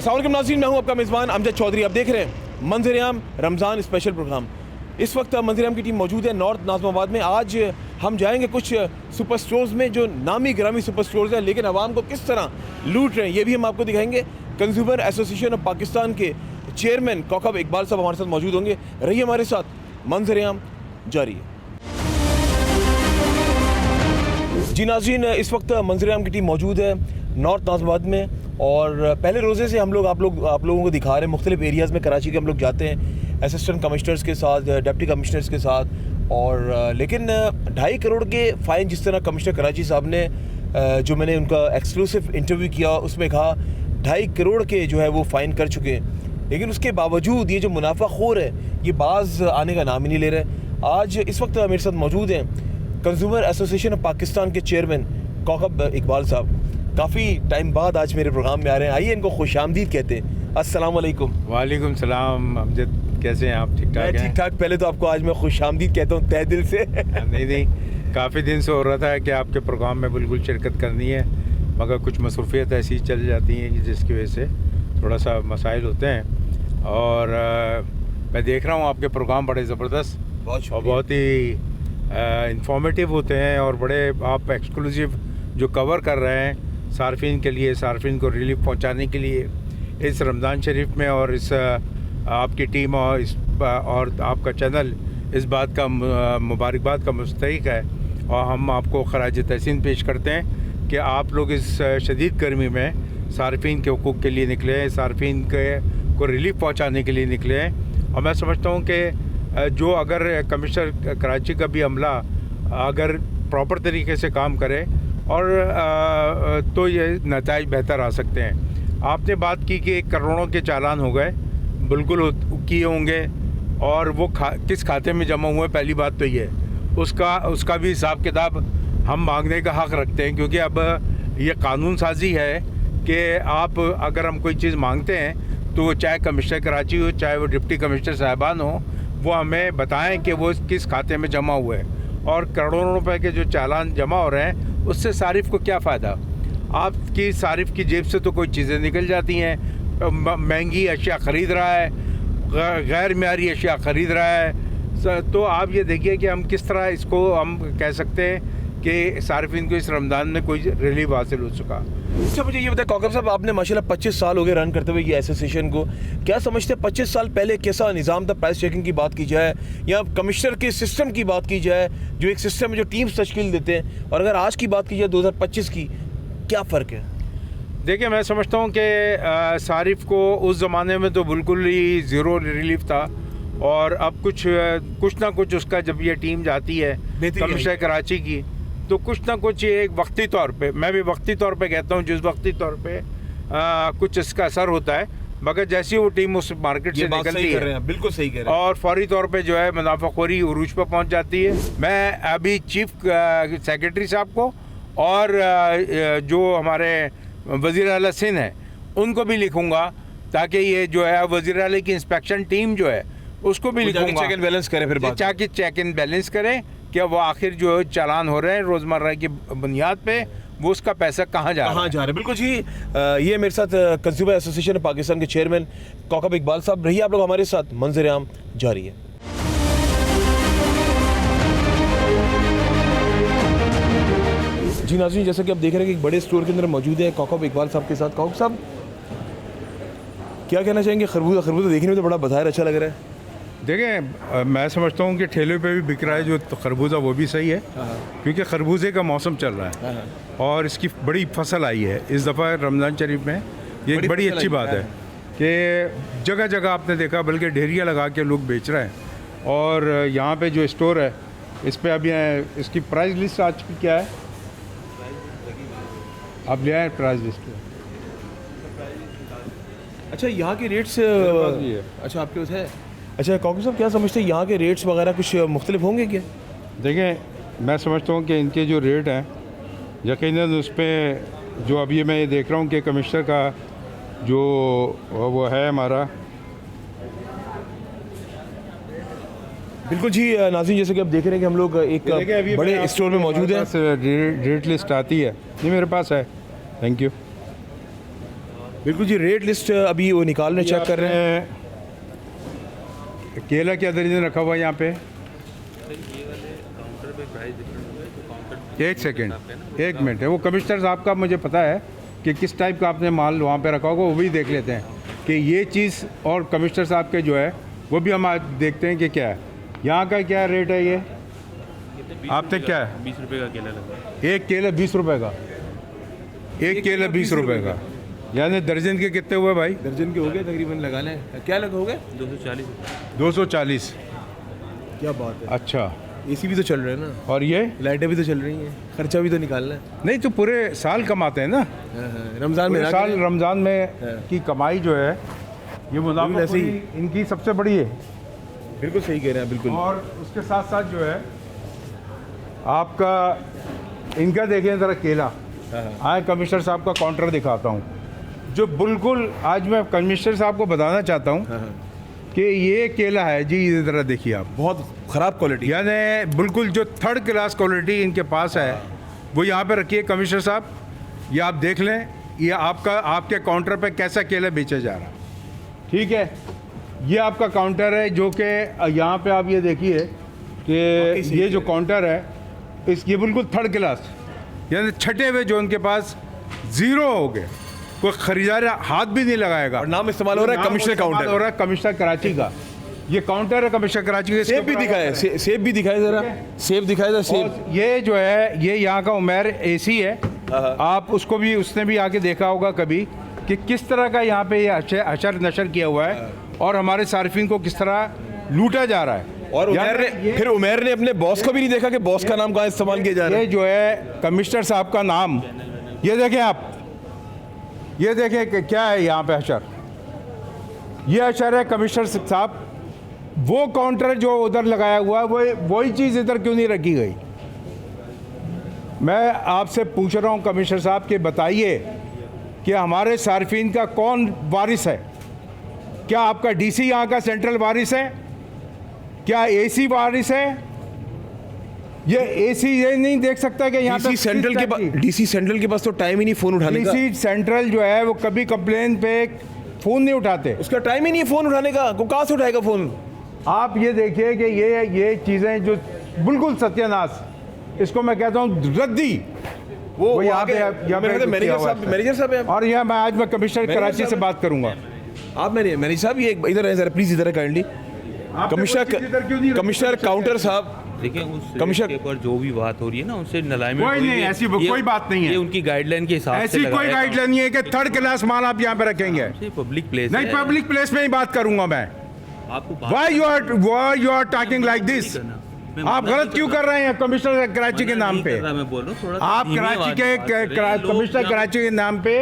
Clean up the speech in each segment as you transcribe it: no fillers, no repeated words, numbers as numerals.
अस्सलाम वालेकुम नाज़रीन, मैं हूं आपका मेज़बान अमजद चौधरी। आप देख रहे हैं मंजर-ए-आम रमज़ान स्पेशल प्रोग्राम। इस वक्त मंजर-ए-आम की टीम मौजूद है नॉर्थ नाज़िमाबाद में। आज हम जाएंगे कुछ सुपर स्टोर्स में जो नामी गिरामी सुपर स्टोर्स हैं, लेकिन आवाम को किस तरह लूट रहे हैं ये भी हम आपको दिखाएंगे। कंज्यूमर एसोसिएशन ऑफ पाकिस्तान के चेयरमैन कौकब इकबाल साहब हमारे साथ मौजूद होंगे। रहिए हमारे साथ, मंजर-ए-आम जारी है। जी नाज़रीन, इस वक्त मंजर-ए-आम की टीम मौजूद है नॉर्थ नाज़िमाबाद में और पहले रोज़े से हम लोग आप लोगों को दिखा रहे हैं मुख्तलिफ एरियाज़ में कराची के हम लोग जाते हैं असिस्टेंट कमिश्नर्स के साथ, डिप्टी कमिश्नर्स के साथ। और लेकिन 2.5 करोड़ के फ़ाइन जिस तरह कमिश्नर कराची साहब ने जो मैंने उनका एक्सक्लूसिव इंटरव्यू किया उसमें कहा 2.5 करोड़ के जो है वो फ़ाइन कर चुके हैं, लेकिन उसके बावजूद ये जो मुनाफाखोर है ये बाज़ आने का नाम ही नहीं ले रहे। आज इस वक्त मेरे साथ मौजूद हैं कंज्यूमर एसोसिएशन ऑफ पाकिस्तान के चेयरमैन कौकब इकबाल साहब। काफ़ी टाइम बाद आज मेरे प्रोग्राम में आ रहे हैं, आइए इनको खुशामदीद कहते हैं। अस्सलाम वालेकुम। वालेकुम सलाम अमजद, कैसे हैं आप? ठीक ठाक हैं? ठीक ठाक। पहले तो आपको आज मैं खुशामदीद कहता हूँ तहे दिल से। नहीं, काफ़ी दिन से हो रहा था कि आपके प्रोग्राम में बिल्कुल शिरकत करनी है, मगर कुछ मसरूफियत ऐसी चल जाती हैं कि जिसकी वजह से थोड़ा सा मसाइल होते हैं। और मैं देख रहा हूँ आपके प्रोग्राम बड़े ज़बरदस्त और बहुत ही इंफॉर्मेटिव होते हैं और बड़े आप एक्सक्लूसिव जो कवर कर रहे हैं सार्फिन के लिए, सार्फिन को रिलीफ पहुंचाने के लिए इस रमज़ान शरीफ में। और इस आपकी टीम और आपका चैनल इस बात का मुबारकबाद का मुस्तहिक है और हम आपको खराज तहसीन पेश करते हैं कि आप लोग इस शदीद गर्मी में सार्फिन के हुकूक़ के लिए निकले हैं, सार्फिन को रिलीफ पहुंचाने के लिए निकले हैं। और मैं समझता हूं कि जो अगर कमिश्नर कराची का भी अमला अगर प्रॉपर तरीके से काम करे और तो ये नताइज बेहतर आ सकते हैं। आपने बात की कि करोड़ों के चालान हो गए, बिल्कुल किए होंगे और वो किस खाते में जमा हुए, पहली बात तो ये उसका भी हिसाब किताब हम मांगने का हक़ रखते हैं, क्योंकि अब ये कानून साजी है कि आप अगर हम कोई चीज़ मांगते हैं तो चाहे कमिश्नर कराची हो चाहे वो डिप्टी कमिश्नर साहिबान हो, वो हमें बताएं कि वो किस खाते में जमा हुए हैं। और करोड़ों रुपए के जो चालान जमा हो रहे हैं उससे सारिफ को क्या फ़ायदा? आपकी सारिफ की जेब से तो कोई चीज़ें निकल जाती हैं, महंगी अशिया ख़रीद रहा है, गैर मेयारी अशिया ख़रीद रहा है। तो आप ये देखिए कि हम किस तरह इसको हम कह सकते हैं कि सारिफिन को इस रमज़ान में कोई रिलीफ हासिल हो चुका। अच्छा, मुझे ये बताएं कौकब साहब, आपने माशाल्लाह 25 साल हो गए रन करते हुए ये एसोसिएशन को, क्या समझते हैं 25 साल पहले कैसा निज़ाम था? प्राइस चेकिंग की बात की जाए या कमिश्नर के सिस्टम की बात की जाए, जो एक सिस्टम है जो टीम्स तश्कील देते हैं, और अगर आज की बात की जाए 2025 की, क्या फ़र्क है? देखिए, मैं समझता हूँ कि सारिफ को उस ज़माने में तो बिल्कुल ही ज़ीरो रिलीफ था और अब कुछ ना कुछ उसका जब ये टीम जाती है कमिश्नर कराची की तो कुछ ना कुछ ये एक वक्ती तौर पे, मैं भी वक्ती तौर पे कहता हूँ, जिस वक्ती तौर पे कुछ इसका असर होता है, मगर जैसी वो टीम उस मार्केट से निकलती है, बिल्कुल सही कह रहे हैं, और फौरी तौर पे जो है मुनाफाखोरी उरूज पर पहुँच जाती है। मैं अभी चीफ सेक्रेटरी साहब को और जो हमारे वज़ीर आला सिंध हैं उनको भी लिखूँगा ताकि ये जो है वज़ीर आला की इंस्पेक्शन टीम जो है उसको भी लिखूँगा, चेक एंड बैलेंस करें, फिर ताकि चेक एंड बैलेंस करें कि वो आखिर जो चालान हो रहे हैं रोज़मर्रा की बुनियाद पे वो उसका पैसा कहाँ जा रहा है। बिल्कुल जी। ये मेरे साथ कंज्यूमर एसोसिएशन ऑफ पाकिस्तान के चेयरमैन कौकब इकबाल साहब। रहिए आप लोग हमारे साथ, मंजर-ए-आम जारी है। जी नाज़रीन, जैसा कि आप देख रहे हैं कि एक बड़े स्टोर के अंदर मौजूद है कौकब इकबाल साहब के साथ। कौकब साहब, क्या कहना चाहेंगे? खरबूजा देखने में तो बड़ा बाहर अच्छा लग रहा है। देखें, मैं समझता हूँ कि ठेले पे भी बिक रहा है जो खरबूजा, वो भी सही है क्योंकि खरबूजे का मौसम चल रहा है और इसकी बड़ी फसल आई है इस दफ़ा रमज़ान शरीफ में। ये एक बड़ी अच्छी बात है कि जगह जगह आपने देखा बल्कि ढेरियाँ लगा के लोग बेच रहे हैं। और यहाँ पे जो स्टोर है इस पर अभी इसकी प्राइस लिस्ट आज की क्या है, आप ले आए प्राइस लिस्ट? अच्छा, यहाँ के रेट्स अच्छा आपके पास है? अच्छा कौकब साहब, क्या समझते हैं यहाँ के रेट्स वगैरह कुछ मुख्तलिफ होंगे क्या? देखें, मैं समझता हूँ कि इनके जो रेट हैं यकीनन उस पर जो अभी मैं ये देख रहा हूँ कि कमिश्नर का जो वो है हमारा, बिल्कुल जी नाज़रीन, जैसे कि आप देख रहे हैं कि हम लोग एक बड़े स्टोर में मौजूद हैं। रेट लिस्ट आती है, ये मेरे पास है। Thank you. बिल्कुल जी, रेट लिस्ट अभी वो निकाल रहे, चेक कर रहे हैं। केला क्या दर्जन रखा हुआ है यहाँ पे? एक सेकेंड, एक मिनट है, वो कमिश्नर साहब का मुझे पता है कि किस टाइप का आपने माल वहाँ पे रखा होगा, वो भी देख लेते हैं कि ये चीज़, और कमिश्नर साहब के जो है वो भी हम आज देखते हैं कि क्या है यहाँ का, क्या रेट है ये आपने, क्या है? 20 रुपये का केला लगा। एक केला 20 रुपये का, एक केला 20 रुपये का, यानी दर्जन के कितने हुए भाई? दर्जन के हो गए तकरीबन, लगा लें। क्या लगा हो गए? 240। 240। क्या बात है। अच्छा, एसी भी तो चल रहे हैं ना, और ये लाइटें भी तो चल रही हैं, खर्चा भी तो निकालना है। नहीं तो पूरे साल कमाते हैं ना, रमज़ान में पूरे साल रमज़ान में की कमाई जो है ये मुनाफा ऐसे ही। इनकी सबसे बड़ी है। बिल्कुल सही कह रहे हैं, बिल्कुल। और उसके साथ साथ जो है आपका इनका देखें ज़रा केला, आए कमिश्नर साहब का काउंटर दिखाता हूँ, जो बिल्कुल आज मैं कमिश्नर साहब को बताना चाहता हूँ कि ये केला है जी, इस तरह देखिए आप, बहुत ख़राब क्वालिटी। यानी बिल्कुल जो थर्ड क्लास क्वालिटी इनके पास है वो यहाँ पे रखिए कमिश्नर साहब, ये आप देख लें, ये आपका आपके काउंटर पे कैसा केला बेचा जा रहा है, ठीक है। ये आपका काउंटर है जो कि यहाँ पे आप ये देखिए कि ये जो काउंटर है ये बिल्कुल थर्ड क्लास, यानी छठे हुए जो उनके पास ज़ीरो हो गए, कोई खरीदार हाथ भी नहीं लगाएगा, और नाम इस्तेमाल हो रहा है कमिश्नर काउंटर, हो रहा है कमिश्नर कराची का। ये काउंटर है कमिश्नर कराची का। सेब भी दिखाए, सेब भी दिखाए ज़रा, सेब दिखाए ज़रा, सेब। और ये जो है ये यहाँ का उमेर एसी है, आप उसको भी, उसने भी आके देखा होगा कभी कि किस तरह का यहाँ पे ये अशर नशर किया हुआ है और हमारे सार्फिन को किस तरह लूटा जा रहा है। और उमेर ने अपने बॉस को भी नहीं देखा कि बॉस का नाम कहाँ इस्तेमाल किया जा रहा है। ये जो है कमिश्नर साहब का नाम, ये देखें आप, ये देखें कि क्या है यहाँ पे अशर, ये अशर है कमिश्नर साहब। वो काउंटर जो उधर लगाया हुआ है वही चीज़ इधर क्यों नहीं रखी गई? मैं आपसे पूछ रहा हूँ कमिश्नर साहब कि बताइए कि हमारे सार्फिन का कौन वारिस है? क्या आपका डीसी यहाँ का सेंट्रल वारिस है? क्या एसी वारिस है? ये एसी ये नहीं देख सकता कि यहाँ डीसी सेंट्रल के पास तो टाइम ही नहीं फ़ोन उठाने का। डीसी सेंट्रल जो है वो कभी कंप्लेन पे फ़ोन नहीं उठाते, उसका टाइम ही नहीं है फ़ोन उठाने का, वो कहाँ से उठाएगा फ़ोन? आप ये देखिए कि ये चीज़ें जो बिल्कुल सत्यानाश, इसको मैं कहता हूँ रद्दी, वो यहाँ पे मैनेजर साहब है। और यह मैं आज मैं कमिश्नर कराची से बात करूँगा। आप मैनेजर साहब ये इधर है ज़रा, प्लीज़ इधर है काइंडली। कमिश्नर काउंटर साहब, देखिए उस कमिश्नर के ऊपर जो भी बात हो रही है ना, उनसे अलाइनमेंट कोई नहीं, ऐसी कोई बात नहीं है, ये उनकी गाइडलाइन के हिसाब से ऐसी कोई गाइडलाइन नहीं है कि थर्ड क्लास माल आप यहाँ पे रखेंगे। पब्लिक प्लेस नहीं, पब्लिक प्लेस में ही बात करूंगा मैं। आपको Why you are talking like this? आप गलत क्यों कर रहे हैं कमिश्नर कराची के नाम पे? मैं बोल रहा हूँ थोड़ा, आप कराची के कमिश्नर कराची के नाम पे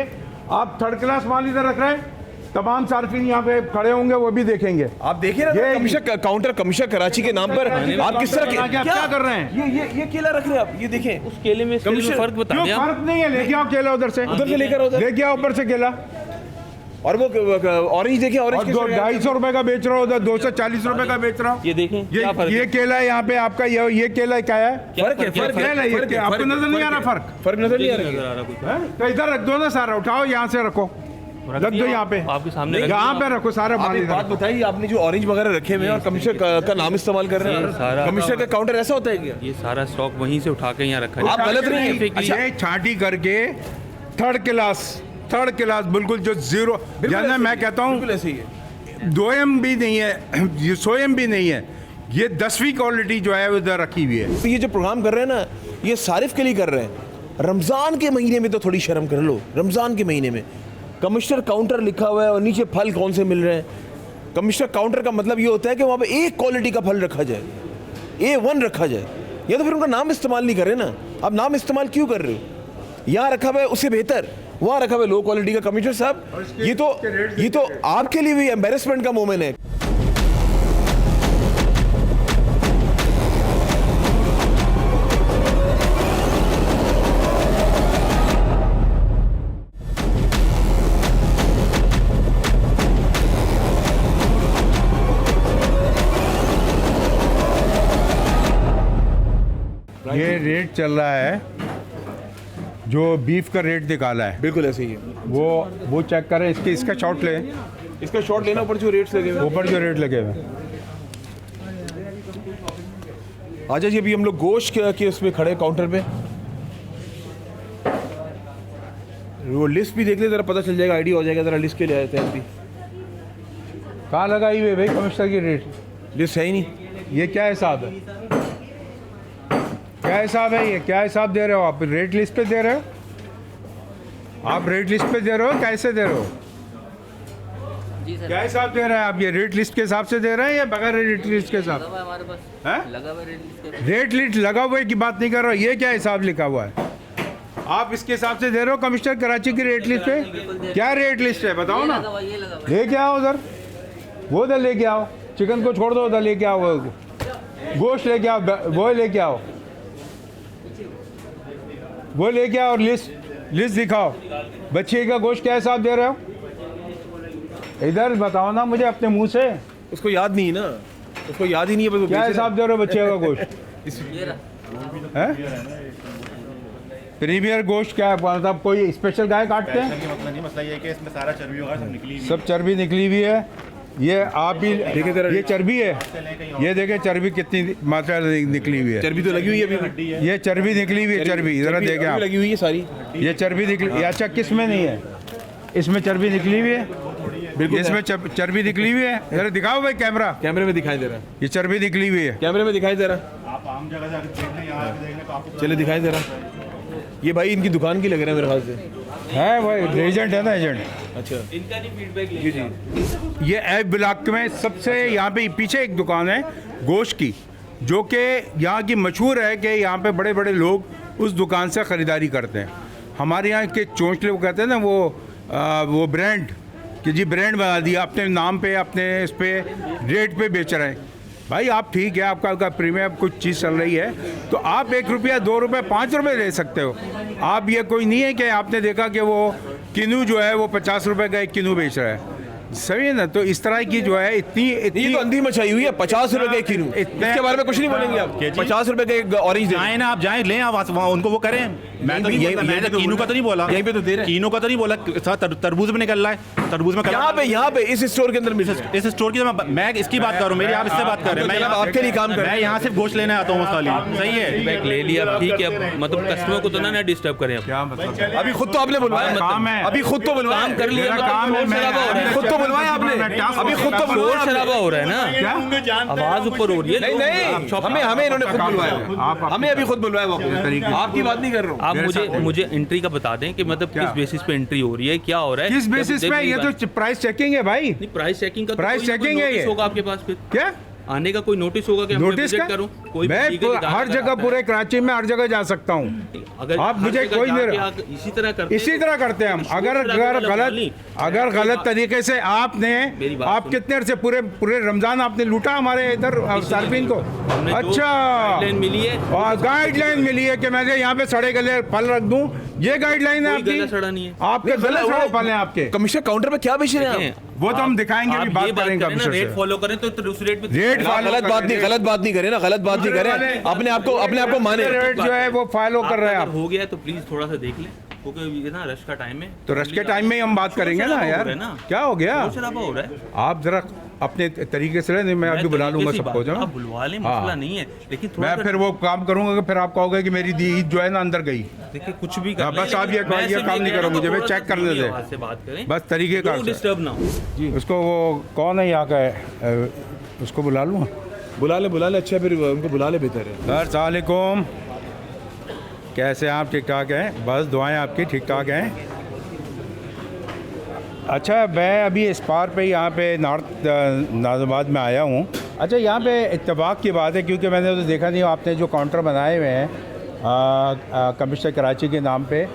आप थर्ड क्लास माल इधर रख रहे हैं। तमाम सार्फिन यहाँ पे खड़े होंगे, वो भी देखेंगे। आप देखिए ना, कमिश्नर कराची के नाम पर आप किस तरह क्या कर रहे हैं? ये केला रख रहे हैं आप, ये देखें। उस केले में फर्क बता दें। फर्क नहीं है, लेके आओ केला उधर से लेके आओ ऊपर से केला। और वो ऑरेंज देखें, ऑरेंज 250 रुपए का बेच रहा हूँ, उधर 240 रुपए का बेच रहा हूँ। ये देखें क्या फर्क ये केला है यहाँ पे आपका, ये केला क्या है? फर्क है, आपको नजर नहीं आ रहा? फर्क नजर नहीं आ रहा कुछ? तो इधर रख दो ना सारा, उठाओ यहाँ से रखो, रख दो यहाँ पे, आपके सामने यहाँ पे रखो सारा आप माल। एक बात बताइए, आपने जो ऑरेंज वगैरह रखे हुए हैं और कमिश्नर का नाम इस्तेमाल कर रहे हैं, कमिश्नर का काउंटर ऐसा होता है क्या? ये सारा स्टॉक वहीं से उठा के यहाँ रखा है। आप गलत नहीं है। अच्छा, ये छांटी करके थर्ड क्लास बिल्कुल जो जीरो, यानी मैं कहता हूँ बिल्कुल ऐसे ही है। 2M भी नहीं है, ये 100M भी नहीं है, ये 10वीं क्वालिटी जो है उधर रखी हुई है। तो ये जो प्रोग्राम कर रहे हैं ना, ये सारिफ के लिए कर रहे हैं। रमज़ान के महीने में तो थोड़ी शर्म कर लो। रमज़ान के महीने में कमिश्नर काउंटर लिखा हुआ है और नीचे फल कौन से मिल रहे हैं। कमिश्नर काउंटर का मतलब ये होता है कि वहाँ पे एक क्वालिटी का फल रखा जाए, A1 रखा जाए। या तो फिर उनका नाम इस्तेमाल नहीं कर रहे ना, आप नाम इस्तेमाल क्यों कर रहे हो? यहाँ रखा हुआ है उससे बेहतर वहाँ रखा हुआ है लो क्वालिटी का। कमिश्नर साहब, ये तो आपके लिए भी एम्बेरसमेंट का मोमेंट है। ये रेट चल रहा है जो बीफ का रेट निकाला है बिल्कुल ऐसे ही है। वो चेक करें, इसका शॉट लें, इसका शॉट लेना, ऊपर जो रेट्स लगे हुए हैं। ऊपर जो रेट लगे हुए हैं। आजा जी, अभी हम लोग गोश्त के उसमें खड़े काउंटर पे, वो लिस्ट भी देख ले ज़रा, पता चल जाएगा, आइडिया हो जाएगा। ज़रा लिस्ट के लिए आते हैं अभी। कहाँ लगाई हुई है भाई कमिश्नर की रेट? लिस्ट है ही नहीं। ये क्या हिसाब है? क्या हिसाब है ये? क्या हिसाब दे रहे हो आप? रेट लिस्ट पे दे रहे हो आप? रेट लिस्ट पे दे रहे हो? कैसे दे रहे हो? जी सर, क्या हिसाब दे रहे हैं आप? ये रेट लिस्ट के हिसाब से दे रहे हैं या बगैर रेट लिस्ट के हिसाब? लगा हुआ है हमारे पास, हैं? लगा हुआ है रेट लिस्ट पे। रेट लिस्ट लगा हुए की बात नहीं कर रहा हूँ, ये क्या हिसाब लिखा हुआ है? आप इसके हिसाब से दे रहे हो कमिश्नर कराची की रेट लिस्ट पे? क्या रेट लिस्ट है बताओ ना। लगा हुआ, ये लगा हुआ है। लेके आओ उधर, वो उधर लेके आओ, चिकन को छोड़ दो, उधर लेके आओ, गोश्त लेके आओ, वो लेके आओ, वो लेके आओ और लिस्ट दिखाओ। बच्चे का गोश्त क्या हिसाब दे रहे हो? इधर बताओ ना मुझे अपने मुंह से। उसको याद नहीं है ना, उसको याद ही नहीं है, बस वो क्या बेच हिसाब दे रहे हो बच्चे का गोश्त? ये रहा। है प्रीमियर गोश्त क्या है? मतलब कोई स्पेशल गाय काटते हैं? मतलब नहीं, मसला ये है कि इसमें सारा चर्बी होगा, सब निकली हुई सब चर्बी निकली हुई है। ये आप भी देखे जरा, ये चर्बी है, ये देखे चर्बी कितनी मात्रा निकली हुई है। चर्बी तो लगी हुई है अभी। ये चर्बी निकली हुई है, चर्बी जरा देखें आप। लगी हुई है सारी। ये चर्बी निकली, अच्छा किस में नहीं है? इसमें चर्बी निकली हुई है, बिल्कुल इसमें चर्बी निकली हुई है। जरा दिखाओ भाई कैमरा, कैमरे में दिखाई दे रहा है, ये चर्बी निकली हुई है। कैमरे में दिखाई दे रहा है। आप आम जगह जाकर देख लें, यहाँ आके देख लें तो आपको चले दिखाई दे रहा है। ये भाई इनकी दुकान की लग रहा है मेरे ख्याल से। है वो एजेंट है ना, एजेंट। अच्छा, इनका नहीं फीडबैक जी जी। ये ऐप ब्लॉक में सबसे यहाँ पे पीछे एक दुकान है गोश्त की, जो कि यहाँ की मशहूर है कि यहाँ पे बड़े बड़े लोग उस दुकान से ख़रीदारी करते हैं। हमारे यहाँ के चोंचले वो कहते हैं ना, वो ब्रांड कि जी ब्रांड बना दिया अपने नाम पे, अपने इस पे रेट पे बेच रहे हैं। भाई आप ठीक है, आपका प्रीमियम कुछ चीज़ चल रही है तो आप 1 रुपया 2 रुपये 5 रुपये ले सकते हो। आप ये कोई नहीं है कि आपने देखा कि वो किनू जो है वो 50 रुपये का एक किनू बेच रहा है, सही है ना। तो इस तरह की जो है इतनी ये तो अंधी मचाई हुई है। 50 रुपए का एक किलो, इसके बारे में कुछ नहीं बोलेंगे आप? 50 रुपए का एक ऑरेंज जाए ना, आप जाएं लें, आप वहाँ उनको वो करें। मैं तो मैंने कीनू का तो नहीं बोला, यहीं पे तो दे रहे हैं। कीनू का तो नहीं बोला, तरबूज में निकल रहा है, तरबूज में यहाँ पे इस स्टोर के अंदर मिल सकता है। इस स्टोर की मैं इसकी बात कर रहा हूँ, मेरी आप इससे बात कर रहे हैं। मैं आपके लिए काम कर रहा मैं यहाँ सिर्फ गोश्त लेने आता हूँ खाली, सही है। फीडबैक ले लिया, ठीक है, मतलब कस्टमर को तो ना डिस्टर्ब करें आप। क्या मतलब? अभी खुद तो आपने बुलवाया, काम है, अभी खुद तो बुलवाया, काम कर लिया, मेरा काम है, मैं खुद तो बुलवाया आपने, अभी खुद तो शोर बुलवाया शराबा हो रहा है ना, क्या? आवाज ऊपर हो रही है। नहीं, हमें इन्होंने खुद बुलवाया, हमें अभी खुद बुलवाया वापस। आपकी बात नहीं कर रहा हूँ। आप मुझे एंट्री का बता दें कि मतलब किस बेसिस पे एंट्री हो रही है, क्या हो रहा है, किस बेसिस पे? ये तो प्राइस चेकिंग है भाई। नहीं, प्राइस चेकिंग का प्राइस चेकिंग है ये। होगा आपके पास, फिर क्या आने का कोई नोटिस होगा कि नोटिस का? करूं? कोई मैं ठीक है, हर जगह पूरे कराची में हर जगह जा सकता हूँ। अगर आप हर मुझे जगह कोई जाके नहीं, आप इसी तरह करते इसी तरह करते हैं हम। अगर गलत तरीके से आपने आप कितने अरसे पूरे रमजान आपने लूटा हमारे इधर सार्फिन को। अच्छा, गाइडलाइन मिली है, और गाइडलाइन मिली है कि मैं यहाँ पे सड़े गले फल रख दूं, ये गाइडलाइन है कोई आपकी? गला सड़ा नहीं है। आपके गले सड़े फल हैं आपके। कमिश्नर काउंटर पे क्या बेच रहे हैं आप? देखें, वो तो हम दिखाएंगे, अभी आप बात ये करेंगे करें ना, कमिश्नर रेट से। फॉलो करें तो उस रेट पे रेट गलत बात नहीं करें ना, गलत बात नहीं करें। अपने आप को माने। रेट जो है वो फॉलो कर रहे हैं अगर आप। हो गया तो प्लीज थोड़ा सा देख लें, क्योंकि ये ना रश का टाइम है। तो रश के टाइम में ही हम बात करेंगे ना यार। क्या हो गया? शोर शराबा हो रहा है। आप जरा अपने तरीके से नहीं, मैं अभी बुला लूंगा सबको जो। आप बुलवा लें, मसला नहीं है, लेकिन थोड़ा मैं फिर वो काम करूंगा कि फिर आप कहोगे कि मेरी ईद जो है ना अंदर गई। देखिए कुछ भी हाँ, बस आप ये काम नहीं करो मुझे, मैं चेक करने दे, से बात करें, बस तरीके का डिस्टर्ब ना हो। उसको वो कौन है यहाँ का है, उसको बुला लूँ? बुला ले। अच्छा फिर उनको बुला ले, बेहतर है। सर अस्सलाम वालेकुम, कैसे हैं आप? ठीक ठाक हैं? बस दुआएं आपकी ठीक ठाक हैं। अच्छा, मैं अभी इस पार पे यहाँ पे नॉर्थ नाज़िमाबाद में आया हूँ। अच्छा, यहाँ पे इत्तेफाक की बात है क्योंकि मैंने तो देखा नहीं, आपने जो काउंटर बनाए हुए हैं कमिश्नर कराची के नाम पे,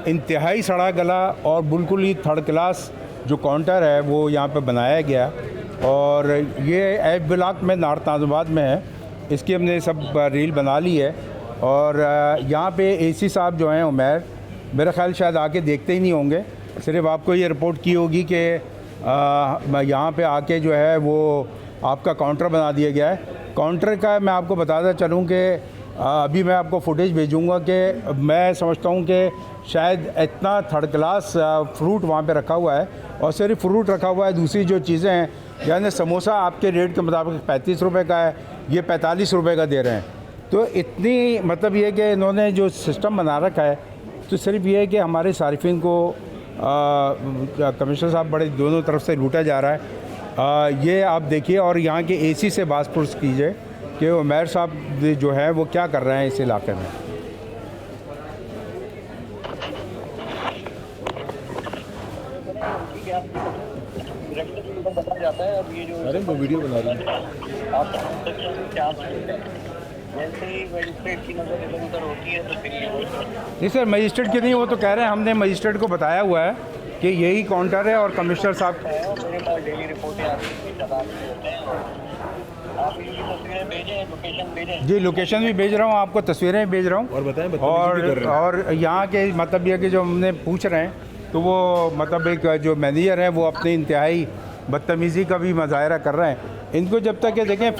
इंतहाई सड़ा गला और बिल्कुल ही थर्ड क्लास जो काउंटर है वो यहाँ पे बनाया गया। और ये ऐप ब्लॉक में नॉर्थ नाज़िमाबाद में है, इसकी हमने सब रील बना ली है। और यहाँ पे एसी साहब जो हैं उमैर, मेरा ख्याल शायद आके देखते ही नहीं होंगे, सिर्फ आपको ये रिपोर्ट की होगी कि यहाँ पे आके जो है वो आपका काउंटर बना दिया गया है। काउंटर का मैं आपको बताता चलूँ कि अभी मैं आपको फुटेज भेजूंगा कि मैं समझता हूँ कि शायद इतना थर्ड क्लास फ्रूट वहाँ पे रखा हुआ है, और सिर्फ फ्रूट रखा हुआ है। दूसरी जो चीज़ें हैं, यानी समोसा आपके रेट के मुताबिक 35 रुपये का है, ये 45 रुपये का दे रहे हैं। तो इतनी मतलब ये कि इन्होंने जो सिस्टम बना रखा है, तो सिर्फ ये है कि हमारे सारिफिन को कमिश्नर साहब बड़े दोनों तरफ से लूटा जा रहा है। ये आप देखिए, और यहाँ के एसी से बात पुरस कीजिए कि उमैर साहब जो है वो क्या कर रहे हैं इस इलाके में। अरे वो वीडियो बना रही है। नहीं सर, मजिस्ट्रेट की नहीं, वो तो कह रहे हैं हमने मजिस्ट्रेट को बताया हुआ है कि यही काउंटर है, और कमिश्नर साहब डेली रिपोर्टें आती हैं, आप इनकी तस्वीरें भेजें, लोकेशन भेजें। जी लोकेशन भी भेज रहा हूँ आपको, तस्वीरें भेज रहा हूँ। और बताएं, बदतमीजी भी कर रहे हैं। और यहाँ के मतलब ये कि जो हमने पूछ रहे हैं, तो वो मतलब एक जो मैनेजर है वो अपनी इंतहाई बदतमीज़ी का भी मुजाहरा कर रहे हैं। इनको जब तक ये देखें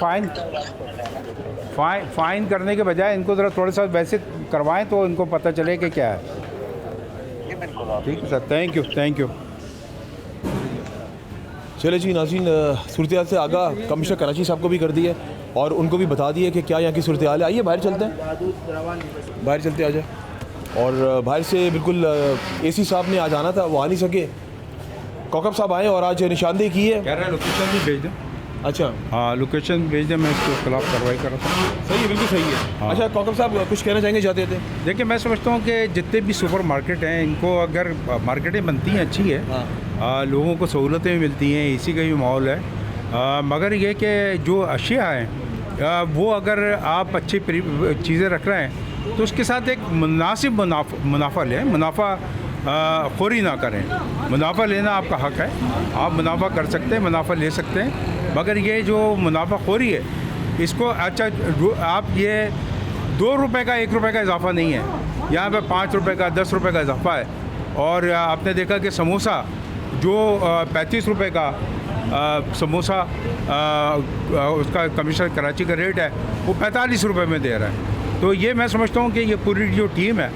फ़ाइन करने के बजाय इनको ज़रा थोड़ा सा वैसे करवाएं तो इनको पता चले कि क्या है। ठीक है सर, थैंक यू। चले जी नाज़रीन, सूरत से आगाह कमिश्नर कराची साहब को भी कर दी है, और उनको भी बता दिया कि क्या यहाँ की सूरत हाल है। आइए बाहर चलते हैं, बाहर चलते आ जाए। और बाहर से बिल्कुल एसी साहब ने आज आना था, वो आ नहीं सके। कौकब साहब आए और आज निशानदेही की है। कह रहे हैं लोकेशन भी भेज दें। अच्छा, हाँ लोकेशन भेज दें, मैं इसके खिलाफ कार्रवाई कर रहा था। सही है, बिल्कुल सही है। हाँ। अच्छा कौकब साहब कुछ कहना चाहेंगे, चाहते थे? देखिए, मैं समझता हूँ कि जितने भी सुपर मार्केट हैं, इनको अगर मार्केटें बनती हैं अच्छी है, लोगों को सहूलतें भी मिलती हैं, इसी का भी माहौल है, मगर ये कि जो अशिया हैं वो अगर आप अच्छी चीज़ें रख रहे हैं तो उसके साथ एक मुनासिब मुनाफा लें, मुनाफा खोरी ना करें। मुनाफा लेना आपका हक़ है, आप मुनाफा कर सकते हैं, मुनाफा ले सकते हैं, मगर ये जो मुनाफा खोरी है इसको अच्छा आप ये 2 रुपये का 1 रुपये का इजाफा नहीं है, यहाँ पे 5 रुपये का 10 रुपये का इजाफा है। और आपने देखा कि समोसा जो 35 रुपये का समोसा उसका कमिश्नर कराची का रेट है, वो 45 रुपये में दे रहा है। तो ये मैं समझता हूँ कि ये पूरी जो टीम है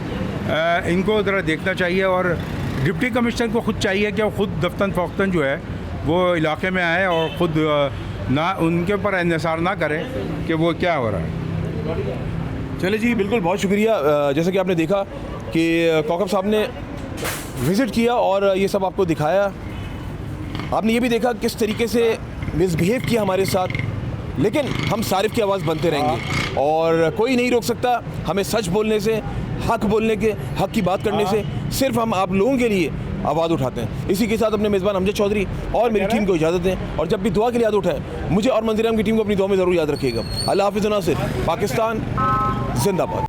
इनको ज़रा देखना चाहिए, और डिप्टी कमिश्नर को ख़ुद चाहिए कि वो ख़ुद दफ्तन फ़ौख्तन जो है वो इलाके में आए और ख़ुद ना उनके ऊपर इंतज़ार ना करें कि वो क्या हो रहा है। चले जी, बिल्कुल बहुत शुक्रिया। जैसे कि आपने देखा कि कौकब साहब ने विज़िट किया और ये सब आपको दिखाया। आपने ये भी देखा किस तरीके से मिसबिहेव किया हमारे साथ, लेकिन हम सारिफ की आवाज़ बनते रहेंगे और कोई नहीं रोक सकता हमें सच बोलने से, हक बोलने के, हक की बात करने से। सिर्फ हम आप लोगों के लिए आवाज़ उठाते हैं। इसी के साथ अपने मेज़बान अमजद चौधरी और मेरी टीम को इजाज़त दें, और जब भी दुआ के लिए याद उठाएं, मुझे और मंजूर की टीम को अपनी दुआ में ज़रूर याद रखिएगा। अल्लाह हाफ़िज़। नासिर, पाकिस्तान जिंदाबाद।